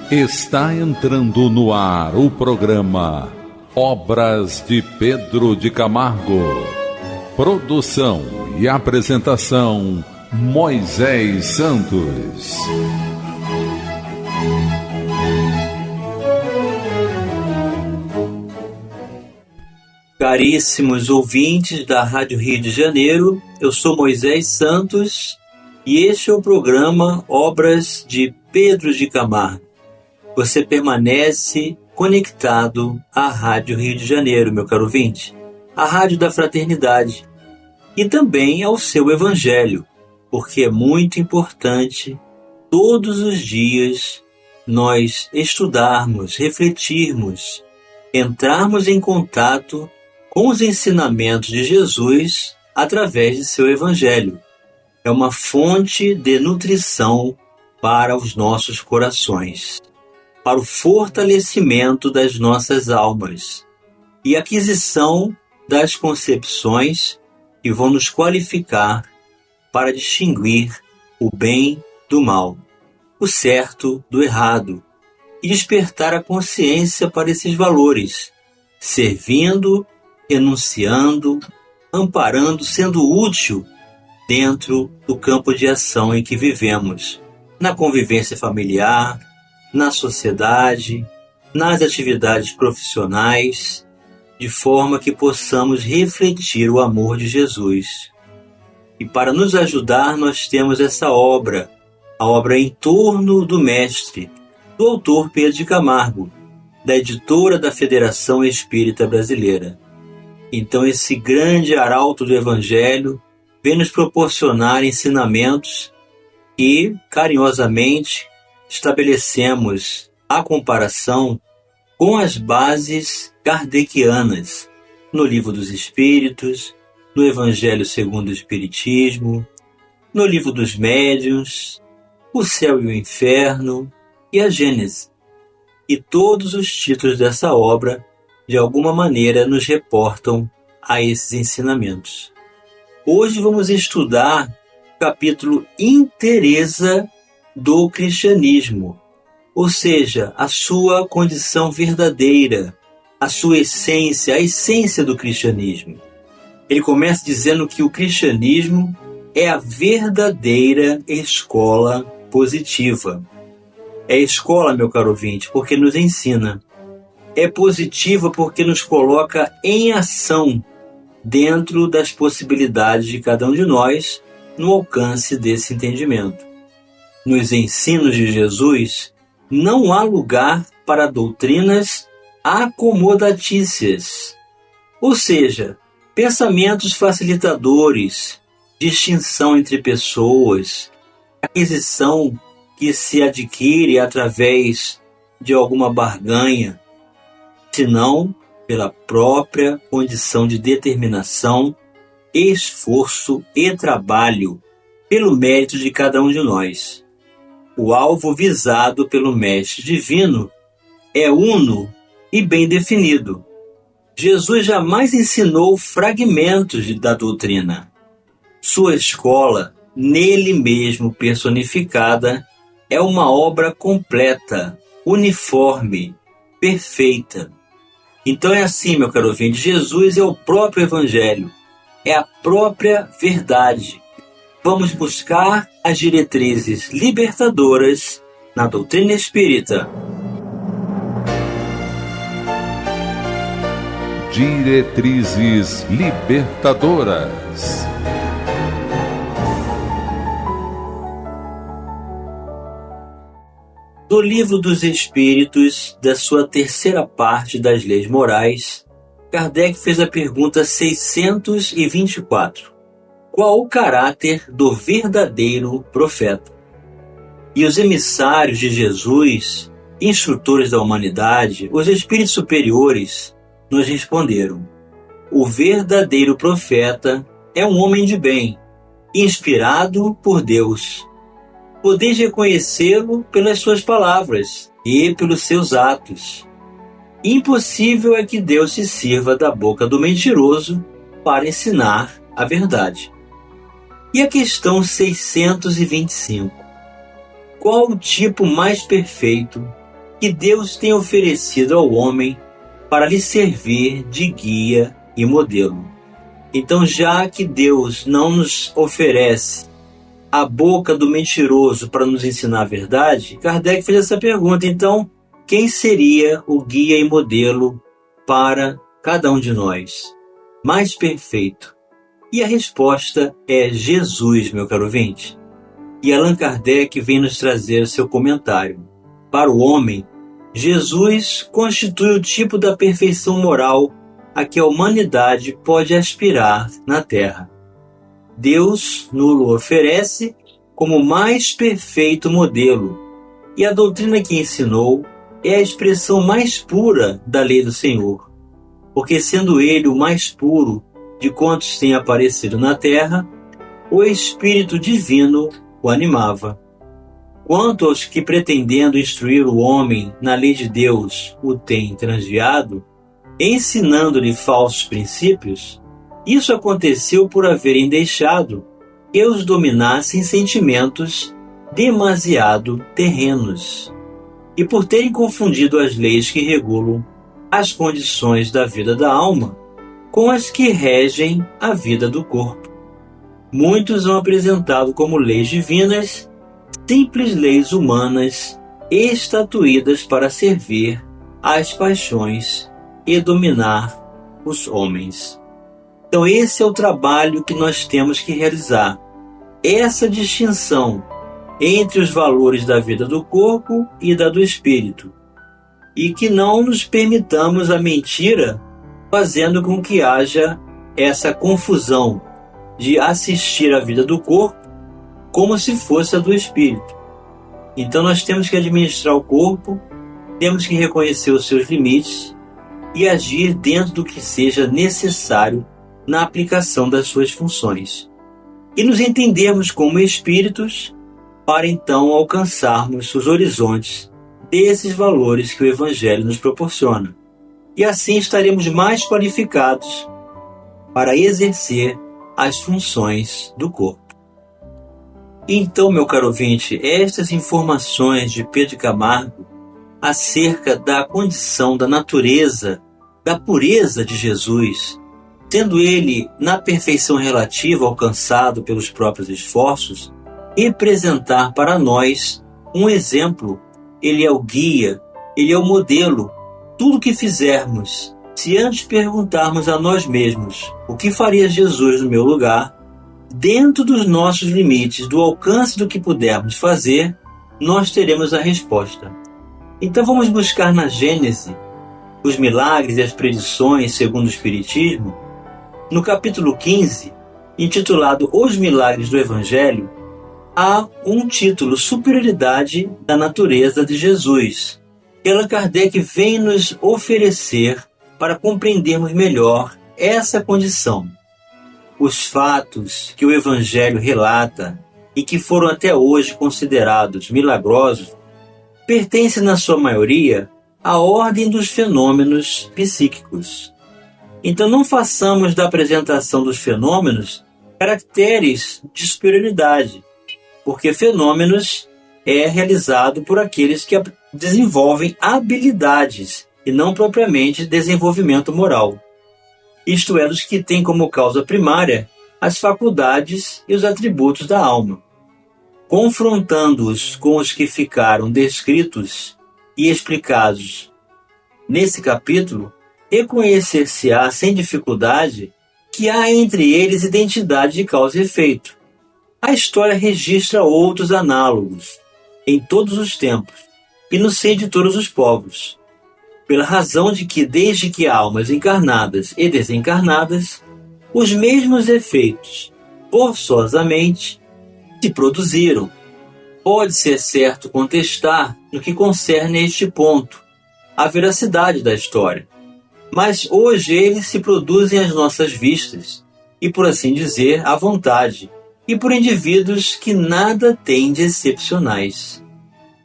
Está entrando no ar o programa Obras de Pedro de Camargo. Produção e apresentação Moisés Santos. Caríssimos ouvintes da Rádio Rio de Janeiro, eu sou Moisés Santos e este é o programa Obras de Pedro de Camargo. Você permanece conectado à Rádio Rio de Janeiro, meu caro ouvinte, à Rádio da Fraternidade e também ao seu Evangelho, porque é muito importante todos os dias nós estudarmos, refletirmos, entrarmos em contato com os ensinamentos de Jesus através de seu Evangelho. É uma fonte de nutrição para os nossos corações, para o fortalecimento das nossas almas e aquisição das concepções que vão nos qualificar para distinguir o bem do mal, o certo do errado e despertar a consciência para esses valores, servindo, renunciando, amparando, sendo útil dentro do campo de ação em que vivemos, na convivência familiar, na sociedade, nas atividades profissionais, de forma que possamos refletir o amor de Jesus. E para nos ajudar, nós temos essa obra, a obra Em Torno do Mestre, do autor Pedro de Camargo, da editora da Federação Espírita Brasileira. Então esse grande arauto do Evangelho vem nos proporcionar ensinamentos e, carinhosamente, estabelecemos a comparação com as bases kardecianas no Livro dos Espíritos, no Evangelho segundo o Espiritismo, no Livro dos Médiuns, o Céu e o Inferno e a Gênese. E todos os títulos dessa obra, de alguma maneira, nos reportam a esses ensinamentos. Hoje vamos estudar o capítulo Inteireza do Cristianismo, ou seja, a sua condição verdadeira, a sua essência, a essência do cristianismo. Ele começa dizendo que o cristianismo é a verdadeira escola positiva. É escola, meu caro ouvinte, porque nos ensina. É positiva porque nos coloca em ação dentro das possibilidades de cada um de nós no alcance desse entendimento. Nos ensinos de Jesus, não há lugar para doutrinas acomodatícias, ou seja, pensamentos facilitadores, distinção entre pessoas, aquisição que se adquire através de alguma barganha, senão pela própria condição de determinação, esforço e trabalho, pelo mérito de cada um de nós. O alvo visado pelo Mestre Divino é uno e bem definido. Jesus jamais ensinou fragmentos da doutrina. Sua escola, nele mesmo personificada, é uma obra completa, uniforme, perfeita. Então é assim, meu caro ouvinte, Jesus é o próprio Evangelho, é a própria verdade. Vamos buscar as diretrizes libertadoras na doutrina espírita. Diretrizes libertadoras. Do Livro dos Espíritos, da sua terceira parte das Leis Morais, Kardec fez a pergunta 624. Qual o caráter do verdadeiro profeta? E os emissários de Jesus, instrutores da humanidade, os espíritos superiores, nos responderam: o verdadeiro profeta é um homem de bem, inspirado por Deus. Podeis reconhecê-lo pelas suas palavras e pelos seus atos. Impossível é que Deus se sirva da boca do mentiroso para ensinar a verdade. E a questão 625. Qual o tipo mais perfeito que Deus tem oferecido ao homem para lhe servir de guia e modelo. Então, já que Deus não nos oferece a boca do mentiroso para nos ensinar a verdade, Kardec fez essa pergunta. Então, quem seria o guia e modelo para cada um de nós? Mais perfeito? E a resposta é Jesus, meu caro ouvinte. E Allan Kardec vem nos trazer seu comentário. Para o homem, Jesus constitui o tipo da perfeição moral a que a humanidade pode aspirar na Terra. Deus nos oferece como mais perfeito modelo, e a doutrina que ensinou é a expressão mais pura da lei do Senhor, porque sendo ele o mais puro de quantos têm aparecido na Terra, o Espírito Divino o animava. Quanto aos que, pretendendo instruir o homem na lei de Deus, o têm transviado, ensinando-lhe falsos princípios, isso aconteceu por haverem deixado que os dominassem sentimentos demasiado terrenos, e por terem confundido as leis que regulam as condições da vida da alma com as que regem a vida do corpo. Muitos são apresentados como leis divinas, simples leis humanas estatuídas para servir às paixões e dominar os homens. Então esse é o trabalho que nós temos que realizar. Essa distinção entre os valores da vida do corpo e da do espírito. E que não nos permitamos a mentira, fazendo com que haja essa confusão de assistir à vida do corpo como se fosse a do espírito. Então nós temos que administrar o corpo, temos que reconhecer os seus limites e agir dentro do que seja necessário na aplicação das suas funções. E nos entendermos como espíritos para então alcançarmos os horizontes desses valores que o Evangelho nos proporciona. E assim estaremos mais qualificados para exercer as funções do corpo. Então, meu caro ouvinte, estas informações de Pedro de Camargo acerca da condição da natureza, da pureza de Jesus, sendo ele, na perfeição relativa alcançado pelos próprios esforços, representar para nós um exemplo. Ele é o guia, ele é o modelo. Tudo que fizermos, se antes perguntarmos a nós mesmos o que faria Jesus no meu lugar, dentro dos nossos limites, do alcance do que pudermos fazer, nós teremos a resposta. Então vamos buscar na Gênese os milagres e as predições segundo o Espiritismo. No capítulo 15, intitulado Os Milagres do Evangelho, há um título, Superioridade da Natureza de Jesus, que Allan Kardec vem nos oferecer para compreendermos melhor essa condição. Os fatos que o Evangelho relata e que foram até hoje considerados milagrosos pertencem, na sua maioria, à ordem dos fenômenos psíquicos. Então não façamos da apresentação dos fenômenos caracteres de superioridade, porque fenômenos é realizado por aqueles que desenvolvem habilidades e não propriamente desenvolvimento moral. Isto é, dos que têm como causa primária as faculdades e os atributos da alma. Confrontando-os com os que ficaram descritos e explicados nesse capítulo, reconhecer-se-á sem dificuldade que há entre eles identidade de causa e efeito. A história registra outros análogos em todos os tempos e no seio de todos os povos, pela razão de que, desde que há almas encarnadas e desencarnadas, os mesmos efeitos, forçosamente, se produziram. Pode-se, é certo, contestar, no que concerne a este ponto, a veracidade da história. Mas hoje eles se produzem às nossas vistas, e por assim dizer, à vontade, e por indivíduos que nada têm de excepcionais.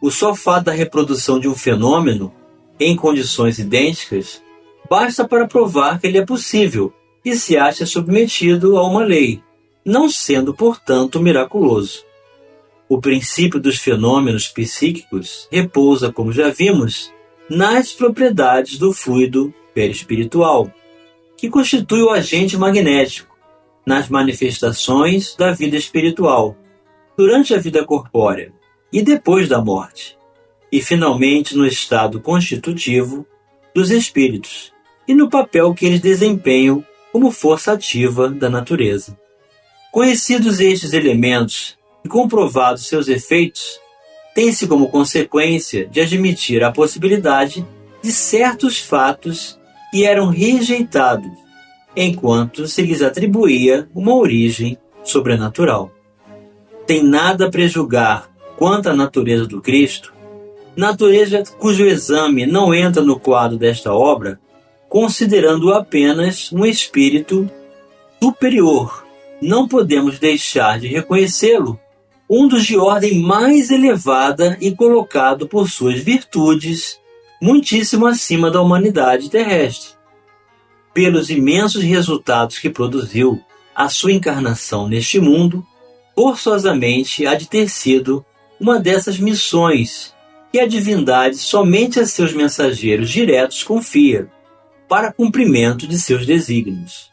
O só fato da reprodução de um fenômeno, em condições idênticas, basta para provar que ele é possível e se acha submetido a uma lei, não sendo, portanto, miraculoso. O princípio dos fenômenos psíquicos repousa, como já vimos, nas propriedades do fluido perispiritual, que constitui o agente magnético, nas manifestações da vida espiritual, durante a vida corpórea e depois da morte, e finalmente no estado constitutivo dos espíritos e no papel que eles desempenham como força ativa da natureza. Conhecidos estes elementos e comprovados seus efeitos, tem-se como consequência de admitir a possibilidade de certos fatos que eram rejeitados, enquanto se lhes atribuía uma origem sobrenatural. Tem nada a prejulgar quanto à natureza do Cristo, natureza cujo exame não entra no quadro desta obra, considerando-o apenas um espírito superior. Não podemos deixar de reconhecê-lo um dos de ordem mais elevada e colocado por suas virtudes muitíssimo acima da humanidade terrestre. Pelos imensos resultados que produziu a sua encarnação neste mundo, forçosamente há de ter sido uma dessas missões que a divindade somente a seus mensageiros diretos confia, para cumprimento de seus desígnios.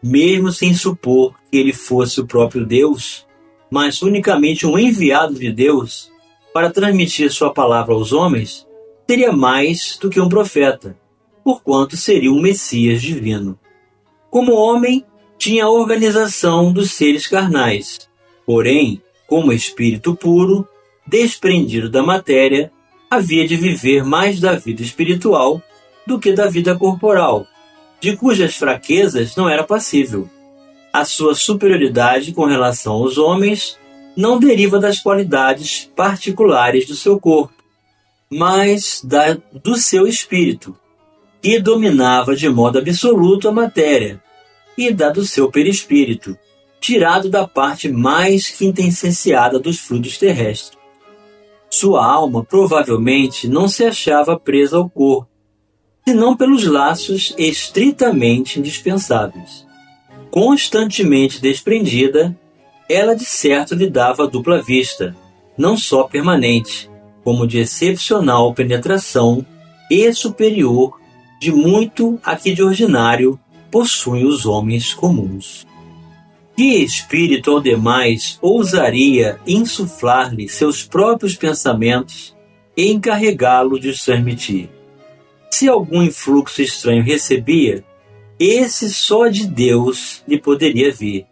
Mesmo sem supor que ele fosse o próprio Deus, mas unicamente um enviado de Deus para transmitir sua palavra aos homens, seria mais do que um profeta, porquanto seria um Messias divino. Como homem, tinha a organização dos seres carnais, porém, como espírito puro, desprendido da matéria, havia de viver mais da vida espiritual do que da vida corporal, de cujas fraquezas não era passível. A sua superioridade com relação aos homens não deriva das qualidades particulares do seu corpo, mas do seu espírito, que dominava de modo absoluto a matéria, e da do seu perispírito, tirado da parte mais quintessenciada dos fluidos terrestres. Sua alma provavelmente não se achava presa ao corpo, senão pelos laços estritamente indispensáveis. Constantemente desprendida, ela de certo lhe dava dupla vista, não só permanente, como de excepcional penetração e superior de muito a que de ordinário possuem os homens comuns. Que espírito ao demais ousaria insuflar-lhe seus próprios pensamentos e encarregá-lo de os transmitir? Se algum influxo estranho recebia, esse só de Deus lhe poderia vir.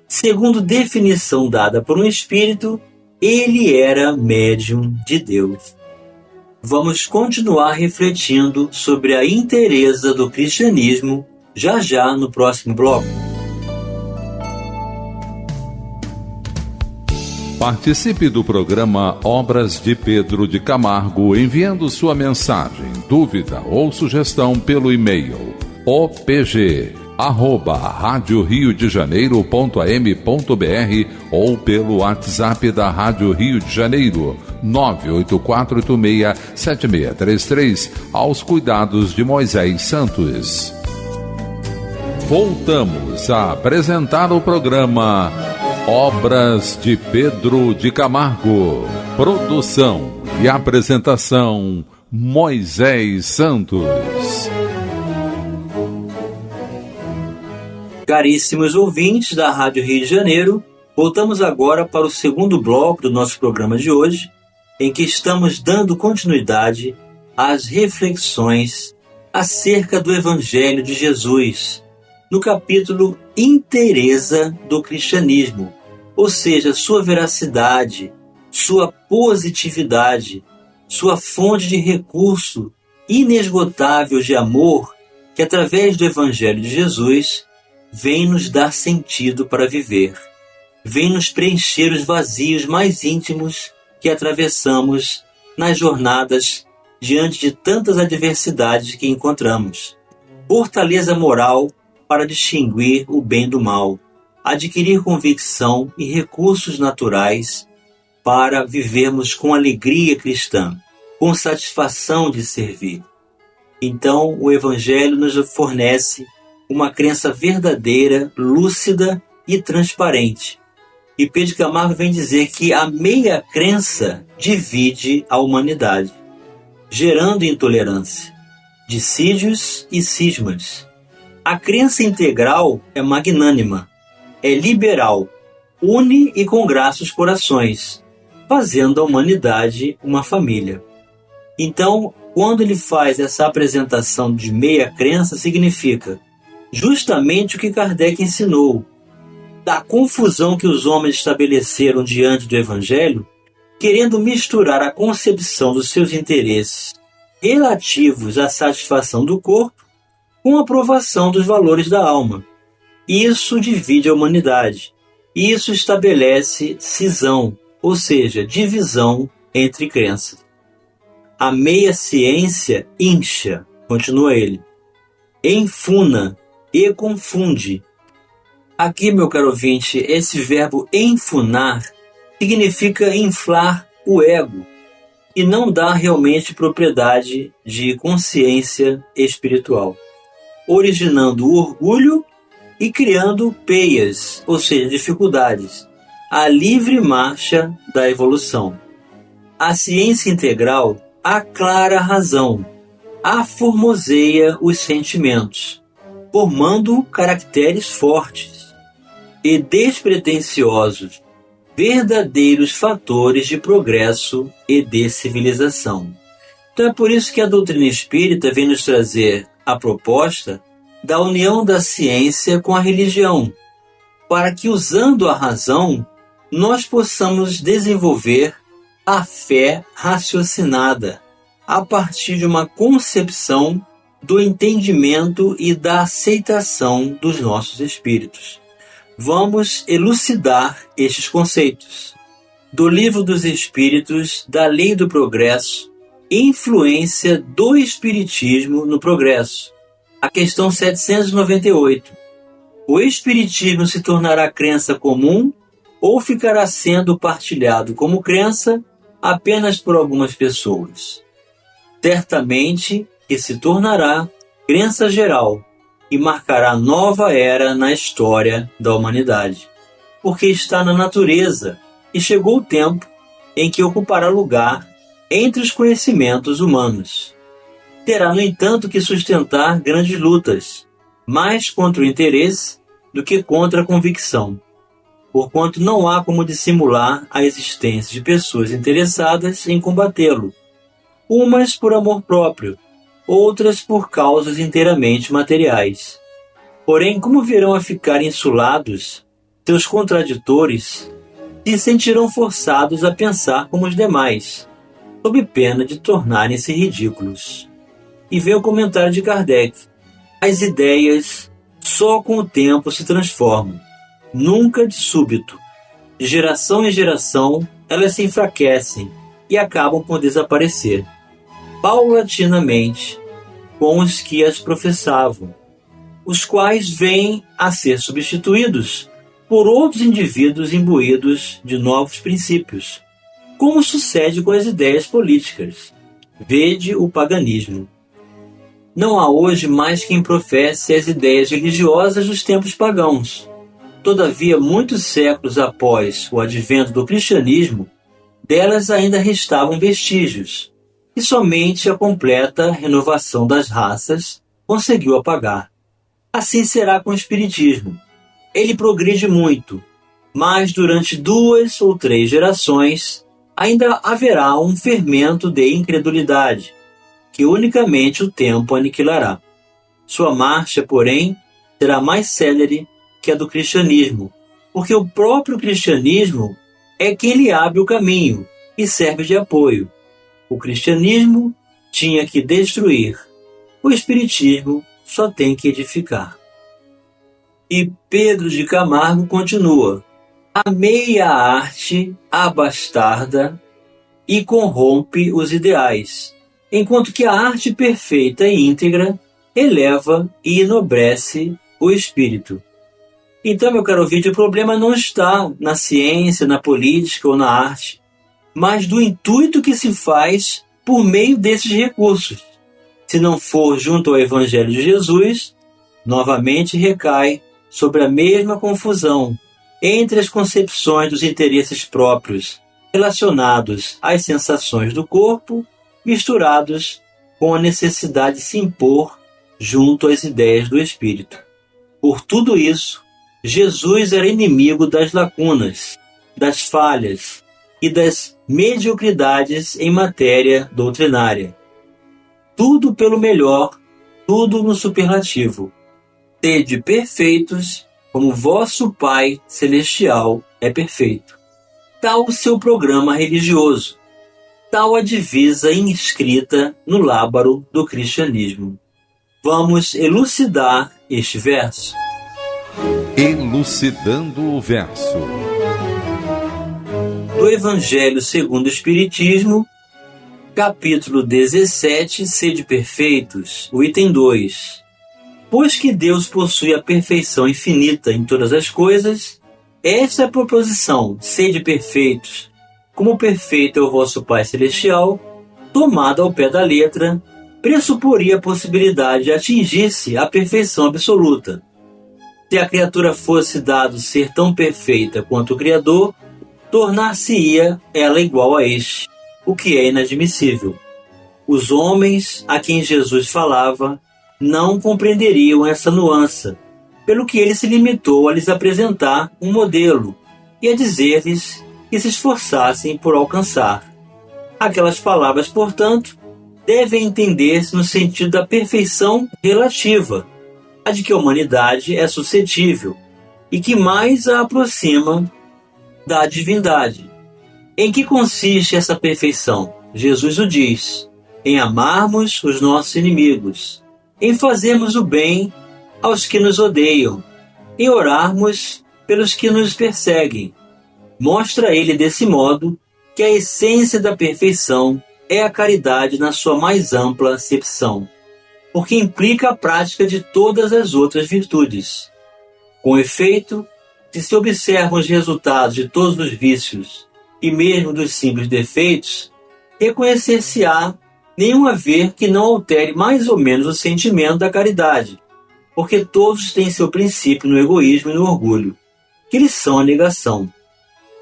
Segundo definição dada por um espírito, ele era médium de Deus. Vamos continuar refletindo sobre a inteireza do cristianismo já no próximo bloco. Participe do programa Obras de Pedro de Camargo enviando sua mensagem, dúvida ou sugestão pelo e-mail opg@radioriodejaneiro.am.br ou pelo WhatsApp da Rádio Rio de Janeiro 984867633 aos cuidados de Moisés Santos. Voltamos a apresentar o programa Obras de Pedro de Camargo. Produção e apresentação Moisés Santos. Caríssimos ouvintes da Rádio Rio de Janeiro, voltamos agora para o segundo bloco do nosso programa de hoje, em que estamos dando continuidade às reflexões acerca do Evangelho de Jesus, no capítulo Inteireza do Cristianismo, ou seja, sua veracidade, sua positividade, sua fonte de recurso inesgotável de amor, que através do Evangelho de Jesus vem nos dar sentido para viver, vem nos preencher os vazios mais íntimos que atravessamos nas jornadas diante de tantas adversidades que encontramos. Fortaleza moral para distinguir o bem do mal, adquirir convicção e recursos naturais para vivermos com alegria cristã, com satisfação de servir. Então, o Evangelho nos fornece uma crença verdadeira, lúcida e transparente, E Pedro de Camargo vem dizer que a meia crença divide a humanidade, gerando intolerância, dissídios e cismas. A crença integral é magnânima, é liberal, une e congraça os corações, fazendo a humanidade uma família. Então, quando ele faz essa apresentação de meia crença, significa justamente o que Kardec ensinou, da confusão que os homens estabeleceram diante do Evangelho, querendo misturar a concepção dos seus interesses relativos à satisfação do corpo com a aprovação dos valores da alma. Isso divide a humanidade. Isso estabelece cisão, ou seja, divisão entre crenças. A meia ciência incha, continua ele, enfuna e confunde. Aqui, meu caro ouvinte, esse verbo enfunar significa inflar o ego e não dá realmente propriedade de consciência espiritual, originando o orgulho e criando peias, ou seja, dificuldades, à livre marcha da evolução. A ciência integral aclara a razão, aformoseia os sentimentos, formando caracteres fortes e despretensiosos, verdadeiros fatores de progresso e de civilização. Então é por isso que a doutrina espírita vem nos trazer a proposta da união da ciência com a religião, para que, usando a razão, nós possamos desenvolver a fé raciocinada, a partir de uma concepção do entendimento e da aceitação dos nossos espíritos. Vamos elucidar estes conceitos. Do Livro dos Espíritos, da Lei do Progresso, influência do Espiritismo no progresso. A questão 798. O Espiritismo se tornará crença comum ou ficará sendo partilhado como crença apenas por algumas pessoas? Certamente que se tornará crença geral e marcará nova era na história da humanidade, porque está na natureza e chegou o tempo em que ocupará lugar entre os conhecimentos humanos. Terá, no entanto, que sustentar grandes lutas, mais contra o interesse do que contra a convicção, porquanto não há como dissimular a existência de pessoas interessadas em combatê-lo, umas por amor próprio, outras por causas inteiramente materiais. Porém, como virão a ficar insulados, seus contraditores se sentirão forçados a pensar como os demais, sob pena de tornarem-se ridículos. E vem o comentário de Kardec. As ideias só com o tempo se transformam, nunca de súbito. De geração em geração, elas se enfraquecem e acabam por desaparecer, paulatinamente, com os que as professavam, os quais vêm a ser substituídos por outros indivíduos imbuídos de novos princípios, como sucede com as ideias políticas. Vede o paganismo. Não há hoje mais quem professe as ideias religiosas dos tempos pagãos. Todavia, muitos séculos após o advento do cristianismo, delas ainda restavam vestígios, e somente a completa renovação das raças conseguiu apagar. Assim será com o espiritismo. Ele progride muito, mas durante 2 ou 3 gerações ainda haverá um fermento de incredulidade, que unicamente o tempo aniquilará. Sua marcha, porém, será mais célere que a do cristianismo, porque o próprio cristianismo é quem lhe abre o caminho e serve de apoio. O cristianismo tinha que destruir, o espiritismo só tem que edificar. E Pedro de Camargo continua: a meia arte abastarda e corrompe os ideais, enquanto que a arte perfeita e íntegra eleva e enobrece o espírito. Então, meu caro ouvinte, o problema não está na ciência, na política ou na arte, mas do intuito que se faz por meio desses recursos. Se não for junto ao Evangelho de Jesus, novamente recai sobre a mesma confusão entre as concepções dos interesses próprios relacionados às sensações do corpo, misturados com a necessidade de se impor junto às ideias do espírito. Por tudo isso, Jesus era inimigo das lacunas, das falhas e das mediocridades em matéria doutrinária. Tudo pelo melhor, tudo no superlativo. Sede perfeitos, como vosso Pai Celestial é perfeito. Tal o seu programa religioso, tal a divisa inscrita no lábaro do cristianismo. Vamos elucidar este verso. Elucidando o verso. Do Evangelho segundo o Espiritismo, capítulo 17, Sede perfeitos, o item 2. Pois que Deus possui a perfeição infinita em todas as coisas, esta é a proposição, sede perfeitos, como perfeito é o vosso Pai Celestial, tomada ao pé da letra, pressuporia a possibilidade de atingir-se a perfeição absoluta. Se a criatura fosse dado ser tão perfeita quanto o Criador, tornar-se-ia ela igual a este, o que é inadmissível. Os homens a quem Jesus falava não compreenderiam essa nuance, pelo que ele se limitou a lhes apresentar um modelo e a dizer-lhes que se esforçassem por alcançar. Aquelas palavras, portanto, devem entender-se no sentido da perfeição relativa, a de que a humanidade é suscetível e que mais a aproxima da divindade. Em que consiste essa perfeição? Jesus o diz: em amarmos os nossos inimigos, em fazermos o bem aos que nos odeiam, em orarmos pelos que nos perseguem. Mostra ele desse modo que a essência da perfeição é a caridade na sua mais ampla acepção, porque implica a prática de todas as outras virtudes. Com efeito, se observam os resultados de todos os vícios e mesmo dos simples defeitos, reconhecer-se-á nenhum haver que não altere mais ou menos o sentimento da caridade, porque todos têm seu princípio no egoísmo e no orgulho, que lhes são a negação.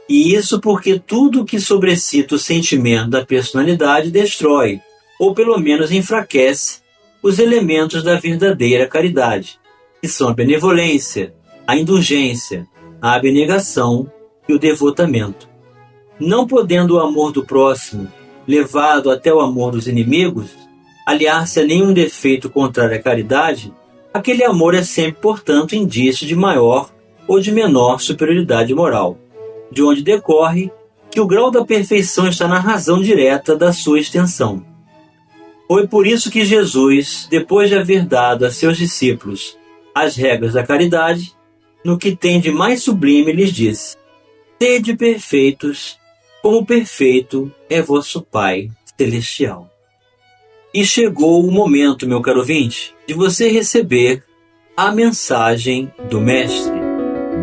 E isso porque tudo que sobrecita o sentimento da personalidade destrói, ou pelo menos enfraquece, os elementos da verdadeira caridade, que são a benevolência, a indulgência, a abnegação e o devotamento. Não podendo o amor do próximo, levado até o amor dos inimigos, aliar-se a nenhum defeito contrário à caridade, aquele amor é sempre, portanto, indício de maior ou de menor superioridade moral, de onde decorre que o grau da perfeição está na razão direta da sua extensão. Foi por isso que Jesus, depois de haver dado a seus discípulos as regras da caridade, no que tem de mais sublime lhes disse: sede perfeitos, como perfeito é vosso Pai Celestial. E chegou o momento, meu caro ouvinte, de você receber a mensagem do Mestre.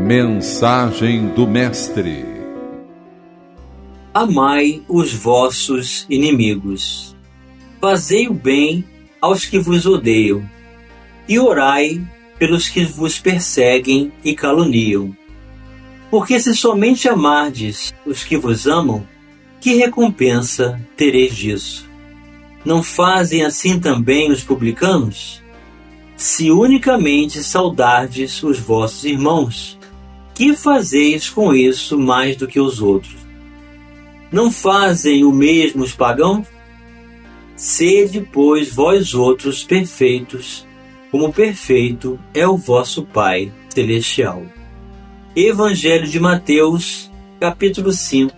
Mensagem do Mestre. Amai os vossos inimigos. Fazei o bem aos que vos odeiam, e orai pelos que vos perseguem e caluniam. Porque se somente amardes os que vos amam, que recompensa tereis disso? Não fazem assim também os publicanos? Se unicamente saudardes os vossos irmãos, que fazeis com isso mais do que os outros? Não fazem o mesmo os pagãos? Sede, pois, vós outros perfeitos, como perfeito é o vosso Pai Celestial. Evangelho de Mateus, capítulo 5,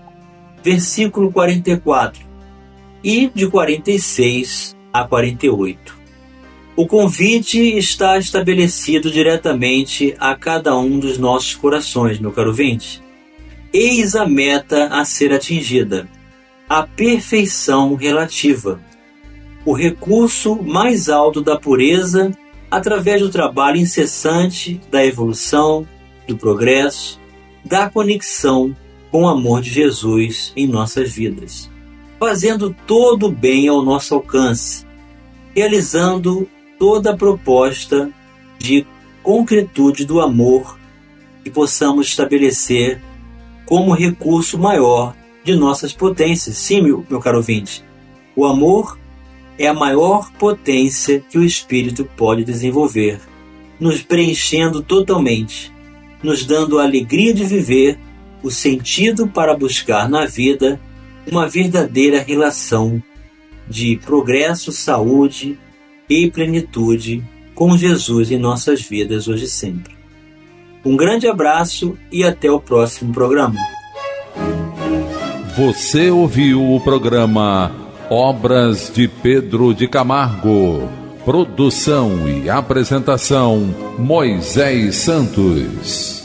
versículo 44 e de 46 a 48. O convite está estabelecido diretamente a cada um dos nossos corações, meu caro ouvinte. Eis a meta a ser atingida, a perfeição relativa, o recurso mais alto da pureza através do trabalho incessante da evolução, do progresso, da conexão com o amor de Jesus em nossas vidas, fazendo todo o bem ao nosso alcance, realizando toda a proposta de concretude do amor e possamos estabelecer como recurso maior de nossas potências. Sim, meu caro ouvinte, o amor é a maior potência que o Espírito pode desenvolver, nos preenchendo totalmente, nos dando a alegria de viver, o sentido para buscar na vida uma verdadeira relação de progresso, saúde e plenitude com Jesus em nossas vidas hoje e sempre. Um grande abraço e até o próximo programa. Você ouviu o programa Obras de Pedro de Camargo. Produção e apresentação Moisés Santos.